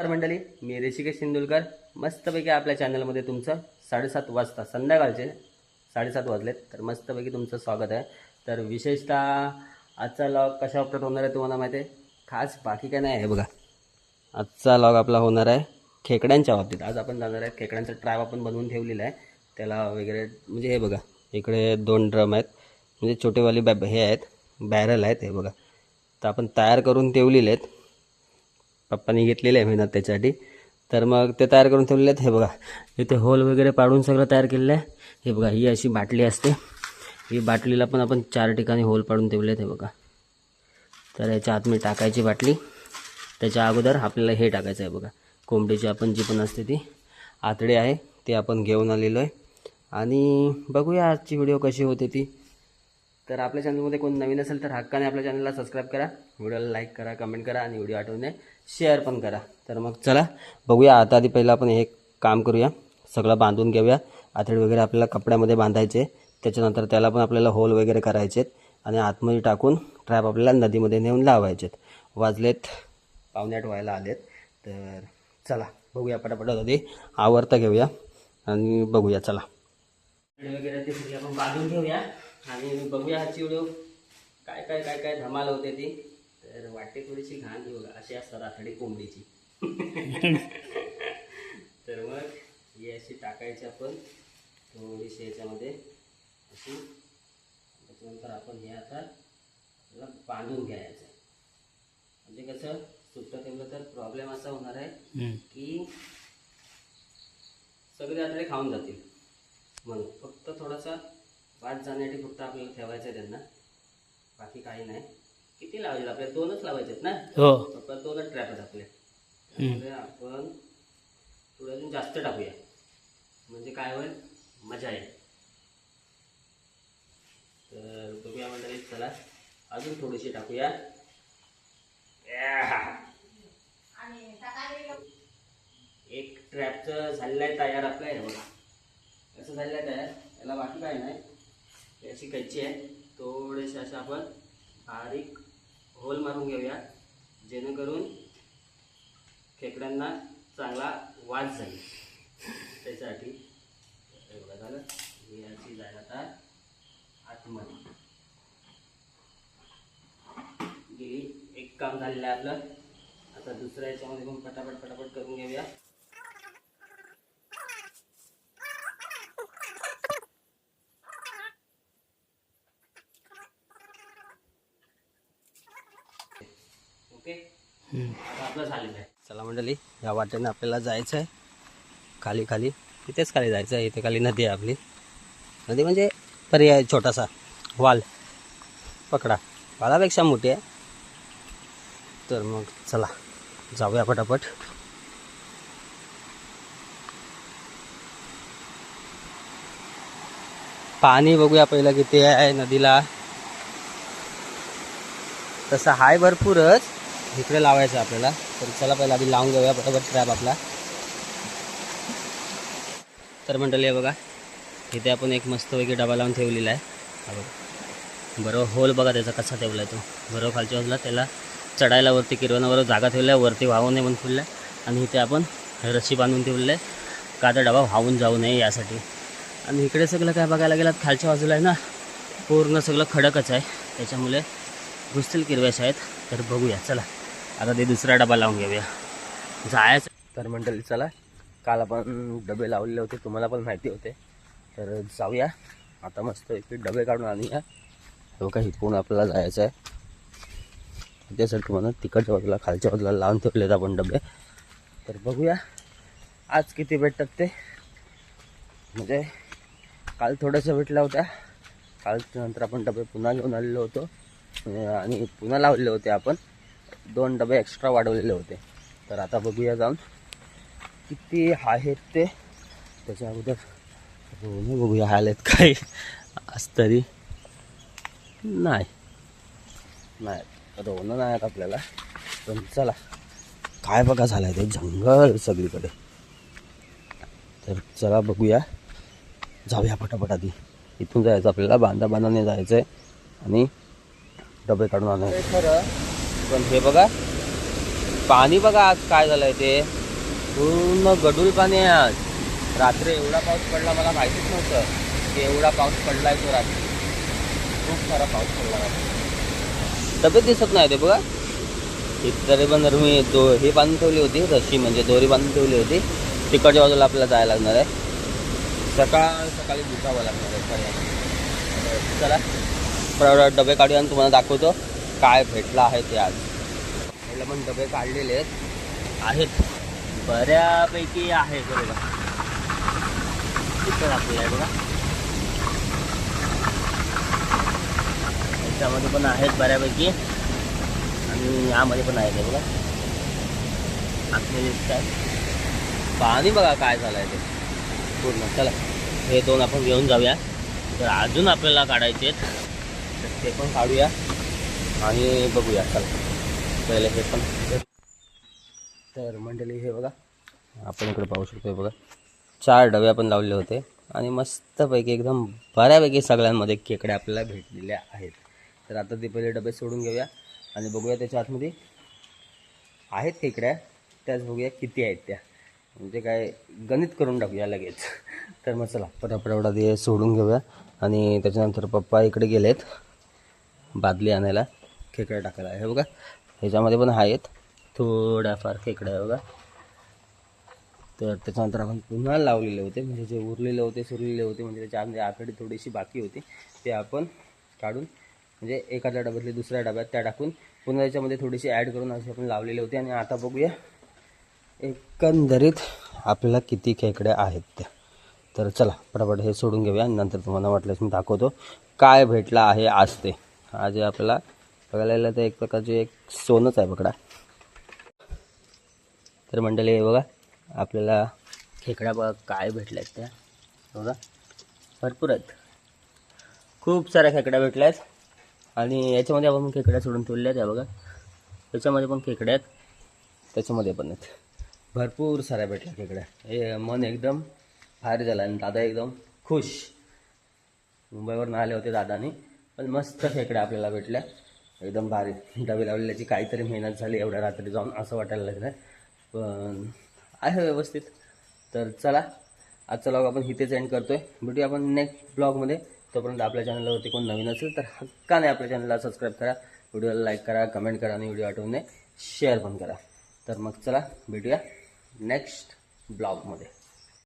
तर मंडळी, मी ऋषिकेश सिंदुलकर मस्तपैकी आपल्या चॅनलमध्ये तुमचं 7:30 वाजता संध्याकाळचे 7:30 वाजलेत तर मस्तपैकी तुमचं स्वागत आहे. तर विशेषतः आजचा लॉग कशा बाबतीत होणार आहे तुम्हाला माहिती आहे, खास बाकी काय नाही आहे बघा. आजचा लॉग आपला होणार आहे खेकड्यांच्या बाबतीत. आज आपण जाणार आहे खेकड्यांचा ट्रॅप आपण बनवून ठेवलेला आहे त्याला वगैरे. म्हणजे हे बघा, इकडे 2 ड्रम आहेत, म्हणजे छोटेवाली हे आहेत, बॅरल आहेत हे बघा. तर आपण तयार करून ठेवलेले आहेत, पप्पानी घेतलेले आहे मेहनत त्याच्यासाठी. तर मग ते तयार करून ठेवलेले आहेत. हे बघा, इथे होल वगैरे पाडून सगळं तयार केलेलं आहे. हे बघा, ही अशी बाटली असते, ही बाटलीला पण आपण 4 ठिकाणी होल पाडून ठेवले आहेत हे बघा. तर याच्या आत मी टाकायची बाटली, त्याच्या अगोदर आपल्याला हे टाकायचं आहे बघा, कोंबडीची आपण जी पण असते ती आतडी आहे ती आपण घेऊन आलेलो आहे. आणि बघूया आजची व्हिडिओ कशी होते ती. तर आपल्या चॅनलमध्ये कोण नवीन असेल तर हक्काने आपल्या चॅनलला सबस्क्राईब करा, व्हिडिओला लाईक करा, कमेंट करा आणि व्हिडिओ आठवणे शेअर पण करा. तर मग चला बघूया. आता आधी पहिलं आपण हे काम करूया, सगळं बांधून घेऊया. आतडी वगैरे आपल्याला कपड्यामध्ये बांधायचे, त्याच्यानंतर त्याला पण आपल्याला होल वगैरे करायचे आणि आतमध्ये टाकून ट्रॅप आपल्याला नदीमध्ये नेऊन लावायचेत. वाजलेत 7:45 व्हायला आलेत. तर चला बघूया, पटापट आधी आवरता घेऊया आणि बघूया. चला वगैरे ते सगळे आपण बांधून घेऊया आणि बघूया आजची व्हिडिओ काय काय काय काय धमाल होते ती. तर वाटते थोडीशी घाण घेऊ, अशी असतात आतडी कोंबडीची. तर मग ही अशी टाकायची आपण थोडीशी याच्यामध्ये अशी. त्याच्यानंतर आपण हे आता त्याला बांधून घ्यायचं. म्हणजे कसं सुट्टं ठेवलं तर प्रॉब्लेम असा होणार आहे की सगळे आतडे खाऊन जातील. म्हणून फक्त थोडासा वाद जाण्यासाठी फक्त आपल्याला ठेवायचं आहे त्यांना, बाकी काही नाही. किती लावायचे आपल्याला? 2च लावायचे आहेत ना? हो, फक्त 2च ट्रॅप आहेत आपले. त्यामुळे आपण थोडं अजून जास्त टाकूया, म्हणजे काय होईल, मजा येईल. तर बघूया मंडळी, चला अजून थोडीशी टाकूया. एक ट्रॅपचं झालेलं आहे तयार आपलं. आहे बघा कसं झालेलं आहे तयार, याला बाकी काय नाही. अशी कैची आहे, थोडेसे असे आपण बारीक होल मारून घेऊया, जेणेकरून खेकड्यांना चांगला वास जाईल त्याच्यासाठी. बघा झालं, ही अशी जाईल आता आतमध्ये गेली. एक काम झालेलं आहे आपलं. आता दुसऱ्या याच्यामध्ये पण पटापट पटापट करून घेऊया. ओके, आता आपलं झालेलं आहे. चला मंडळी, या वाटेने आपल्याला जायचं आहे खाली खाली. इथेच खाली जायचं आहे. इथे खाली नदी आहे आपली. नदी म्हणजे पर्याय छोटासा वाल पकडा, वालापेक्षा मोठी आहे. तर मग चला जाऊया पटापट. पाणी बघूया पहिलं किती आहे नदीला. तसं हाय भरपूरच, इकडे लावायचं आपल्याला. तर चला पहिला आधी लावून घेऊया पटापट ट्रॅप आपला. तर मंडळी आहे बघा, इथे आपण एक मस्तपैकी डबा लावून ठेवलेला आहे. हा बघा, बरोबर होल बघा त्याचा कसा ठेवला आहे तो. बरोबर खालच्या बाजूला त्याला चढायला वरती किरवणाबरोबर जागा ठेवल्या आहे, वरती वाहू नये म्हणून ठेवलं आहे. आणि इथे आपण रस्सी बांधून ठेवलेलं आहे, का तर डबा वाहून जाऊ नये यासाठी. आणि इकडे सगळं काय बघायला गेलात, खालच्या बाजूला आहे ना पूर्ण सगळं खडकच आहे, त्याच्यामुळे घुसतील किरव्याश आहेत. तर बघूया चला, आता ते दुसरा डबा लावून घेऊया, जायचं. तर मंडळी चला, काल आपण डबे लावलेले होते, तुम्हाला पण माहिती होते. तर जाऊया आता, मस्त इथे डबे काढून आणूया. हो का, इथून आपल्याला जायचं आहे त्यासाठी म्हणून तिकडच्या बाजूला खालच्या बाजूला लावून ठेवलेत आपण डबे. तर बघूया आज किती भेटतात ते. म्हणजे काल थोड्याशा भेटल्या होत्या, कालच्या नंतर आपण डबे पुन्हा घेऊन आलेलो होतो आणि पुन्हा लावलेले होते आपण. 2 डबे एक्स्ट्रा वाढवलेले होते. तर आता बघूया जाऊन किती आहेत ते. त्याच्या अगोदर बघूया आलेत काही आज तरी. नाही रोनं नाही आहेत आपल्याला. पण चला, काय बघा झालं आहे ते जंगल सगळीकडे. तर चला बघूया, जाऊया पटापट. आधी इथून जायचं आपल्याला, बांधाने जायचं आहे आणि डबे काढून आणायचे खरं. पण हे बघा पाणी बघा आज काय झालंय ते, पूर्ण गढूळ पाणी आहे आज. रात्री एवढा पाऊस पडला, मला माहितीच नव्हतं की एवढा पाऊस पडलाय तो रात्री. खूप सारा पाऊस पडला रात्री. तब्येत दिसत नाही ते बघा. तरी पण मी हे बांधून ठेवली होती, रशी म्हणजे दोरी बांधून ठेवली होती. तिकडच्या बाजूला आपल्याला जायला लागणार आहे. सकाळी दुखावं लागणार आहे सगळ्यांना. चला परत डबे काढूया आणि तुम्हाला दाखवतो काय भेटलं आहे ते आज. पहिलं पण डबे काढलेले आहेत, बऱ्यापैकी आहे बरोबर. तिथं आपल्याला आहे बघा, याच्यामध्ये पण आहेत बऱ्यापैकी आणि यामध्ये पण आहेत बघा. आपले काय पाणी बघा काय झालं आहे ते पूर्ण. चला हे दोन आपण घेऊन जाऊया. तर अजून आपल्याला काढायचे आहेत, तर ते पण काढूया आणि बघूया. चला पहिले हे पण. तर मंडळी हे बघा, आपण इकडे पाहू शकतो बघा, 4 डबे आपण लावले होते आणि मस्तपैकी एकदम बऱ्यापैकी सगळ्यांमध्ये खेकड्या आपल्याला भेटलेल्या आहेत. तर आता ते पहिले डबे सोडून घेऊया आणि बघूया त्याच्या आतमध्ये आहेत खेकड्या, त्याच बघूया किती आहेत त्या, म्हणजे काय गणित करून टाकूया लगेच. तर मग चला पटापटा ते सोडून घेऊया. आणि त्याच्यानंतर पप्पा इकडे गेलेत बादली आणायला खेकड्या टाकायला. हे बघा ह्याच्यामध्ये पण आहेत थोड्याफार खेकड्या बघा. तर त्याच्यानंतर आपण पुन्हा लावलेले होते, म्हणजे जे उरलेले होते सुरलेले होते, म्हणजे त्याच्या आतडी थोडीशी बाकी होती, ते आपण काढून म्हणजे एखाद्या डब्यातले दुसऱ्या डब्यात त्या टाकून पुन्हा त्याच्यामध्ये थोडीशी ॲड करून असे आपण लावलेले होते. आणि आता बघूया एकंदरीत आपल्याला किती खेकड्या आहेत त्या. तर चला पटापट हे सोडून घेऊया आणि नंतर तुम्हाला वाटल्यास मी दाखवतो काय भेटलं आहे आज ते. आज आपल्याला बघायला गेलं तर एक प्रकारचे एक सोनंच आहे बघा. तर मंडळी हे बघा, आपल्याला खेकड्या बघा काय भेटल्या आहेत त्या बघा, भरपूर आहेत, खूप साऱ्या खेकड्या भेटल्या आहेत. आणि याच्यामध्ये आपण खेकड्या सोडून ठेवलेल्या आहेत बघा, त्याच्यामध्ये पण खेकड्या आहेत, त्याच्यामध्ये पण आहेत, भरपूर साऱ्या भेटल्या खेकड्या. हे मन एकदम भारी झालं आणि दादा एकदम खुश. मुंबईवरून आले होते दादानी, पण मस्त खेकड्या आपल्याला भेटल्या एकदम भारी. डबे लावलेल्याची काहीतरी मेहनत झाली एवढ्या रात्री जाऊन असं वाटायला लागलं, पण आहे व्यवस्थित. तर चला आजचा ब्लॉग आपण इथेच एंड करतोय. भेटूया आपण नेक्स्ट ब्लॉगमध्ये. तोपर्यंत आपल्या चॅनलवरती कोण नवीन असेल तर हक्काने आपल्या चॅनलला सबस्क्राईब करा, व्हिडिओला लाईक करा, कमेंट करा आणि व्हिडिओ आठवून शेअर पण करा. तर मग चला भेटूया नेक्स्ट ब्लॉगमध्ये.